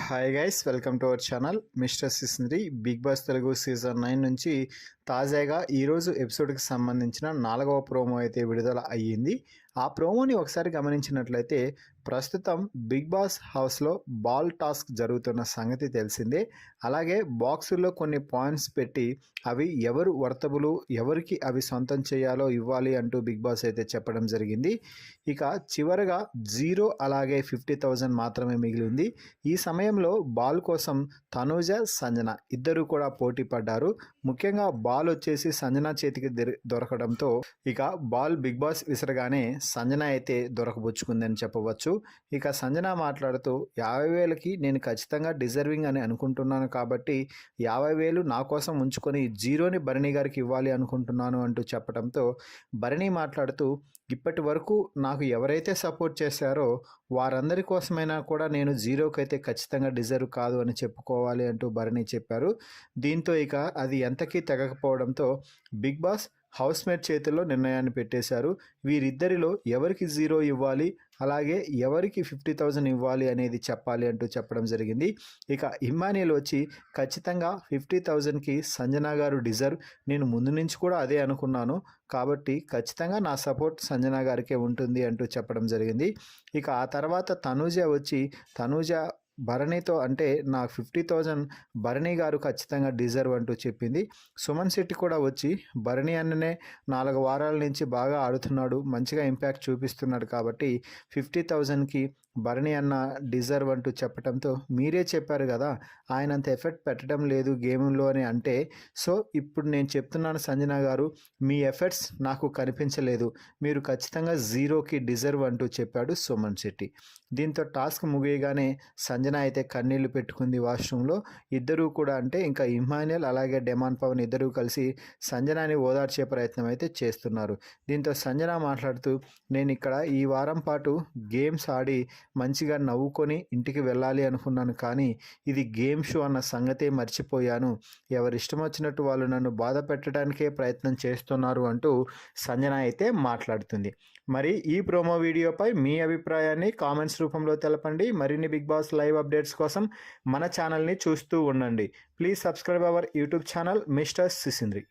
Hi guys, welcome to our channel mister Sisindri. Big boss Telugu season 9 నుంచి తాజాగా ఈరోజు ఎపిసోడ్కి సంబంధించిన 4వ ప్రోమో అయితే విడుదల అయ్యింది. ఆ ప్రోమోని ఒకసారి గమనించినట్లయితే ప్రస్తుతం బిగ్ బాస్ హౌస్లో బాల్ టాస్క్ జరుగుతున్న సంగతి తెలిసిందే. అలాగే బాక్సుల్లో కొన్ని పాయింట్స్ పెట్టి అవి ఎవరు వర్తబులు, ఎవరికి అవి సొంతం చేయాలో ఇవ్వాలి అంటూ బిగ్ బాస్ అయితే చెప్పడం జరిగింది. ఇక చివరగా 0 అలాగే 50,000 మాత్రమే మిగిలి ఉంది. ఈ సమయంలో బాల్ కోసం తనూజ, సంజన ఇద్దరు కూడా పోటీ పడ్డారు. ముఖ్యంగా బాల్ వచ్చేసి సంజన చేతికి దొరకడంతో ఇక బాల్ బిగ్ బాస్ విసరగానే సంజన అయితే దొరకబుచ్చుకుందని చెప్పవచ్చు. ఇక సంజన మాట్లాడుతూ 50,000కి నేను ఖచ్చితంగా డిజర్వింగ్ అని అనుకుంటున్నాను, కాబట్టి 50,000 నా కోసం ఉంచుకొని 0ని భరణి గారికి ఇవ్వాలి అనుకుంటున్నాను అంటూ చెప్పడంతో భరణి మాట్లాడుతూ ఇప్పటి వరకు నాకు ఎవరైతే సపోర్ట్ చేశారో వారందరి కోసమైనా కూడా నేను 0కి అయితే ఖచ్చితంగా డిజర్వ్ కాదు అని చెప్పుకోవాలి అంటూ భరణి చెప్పారు. దీంతో ఇక అది ఎంతకీ తెగకపోవడంతో బిగ్ బాస్ హౌస్మేట్ చేతుల్లో నిర్ణయాన్ని పెట్టేశారు. వీరిద్దరిలో ఎవరికి 0 ఇవ్వాలి, అలాగే ఎవరికి 50,000 ఇవ్వాలి అనేది చెప్పాలి అంటూ చెప్పడం జరిగింది. ఇక ఇమ్మాన్యుయల్ వచ్చి ఖచ్చితంగా 50,000కి సంజన గారు డిజర్వ్, నేను ముందు నుంచి కూడా అదే అనుకున్నాను, కాబట్టి ఖచ్చితంగా నా సపోర్ట్ సంజన గారికే ఉంటుంది అంటూ చెప్పడం జరిగింది. ఇక ఆ తర్వాత తనూజ భరణితో అంటే నాకు 50,000 భరణి గారు ఖచ్చితంగా డిజర్వ్ అంటూ చెప్పింది. సుమన్ శెట్టి కూడా వచ్చి భరణి అన్ననే 4 వారాల నుంచి బాగా ఆడుతున్నాడు, మంచిగా ఇంపాక్ట్ చూపిస్తున్నాడు, కాబట్టి 50,000కి భరణి అన్న డిజర్వ్ అంటూ చెప్పడంతో మీరే చెప్పారు కదా ఆయన అంత ఎఫెక్ట్ పెట్టడం లేదు గేమ్లో అని అంటే, సో ఇప్పుడు నేను చెప్తున్నాను సంజన గారు, మీ ఎఫర్ట్స్ నాకు కనిపించలేదు, మీరు ఖచ్చితంగా 0కి డిజర్వ్ అంటూ చెప్పాడు సుమన్ శెట్టి. దీంతో టాస్క్ ముగియగానే సంజన అయితే కన్నీళ్లు పెట్టుకుంది వాష్రూమ్లో. ఇద్దరూ కూడా అంటే ఇంకా ఇమ్మాన్యుయల్ అలాగే డెమాన్ పవన్ ఇద్దరూ కలిసి సంజనాని ఓదార్చే ప్రయత్నం అయితే చేస్తున్నారు. దీంతో సంజన మాట్లాడుతూ నేను ఇక్కడ ఈ వారం పాటు గేమ్స్ ఆడి మంచిగా నవ్వుకొని ఇంటికి వెళ్ళాలి అనుకున్నాను, కానీ ఇది గేమ్ షో అన్న సంగతే మర్చిపోయాను, ఎవరిష్టం వచ్చినట్టు వాళ్ళు నన్ను బాధ పెట్టడానికే ప్రయత్నం చేస్తున్నారు అంటూ సంజన అయితే మాట్లాడుతుంది. మరి ఈ ప్రోమో వీడియోపై మీ అభిప్రాయాన్ని కామెంట్స్ రూపంలో తెలపండి. మరిన్ని బిగ్ బాస్ లైవ్ అప్డేట్స్ కోసం మన ఛానల్ని చూస్తూ ఉండండి. Please subscribe our YouTube channel mister సిసింద్రి.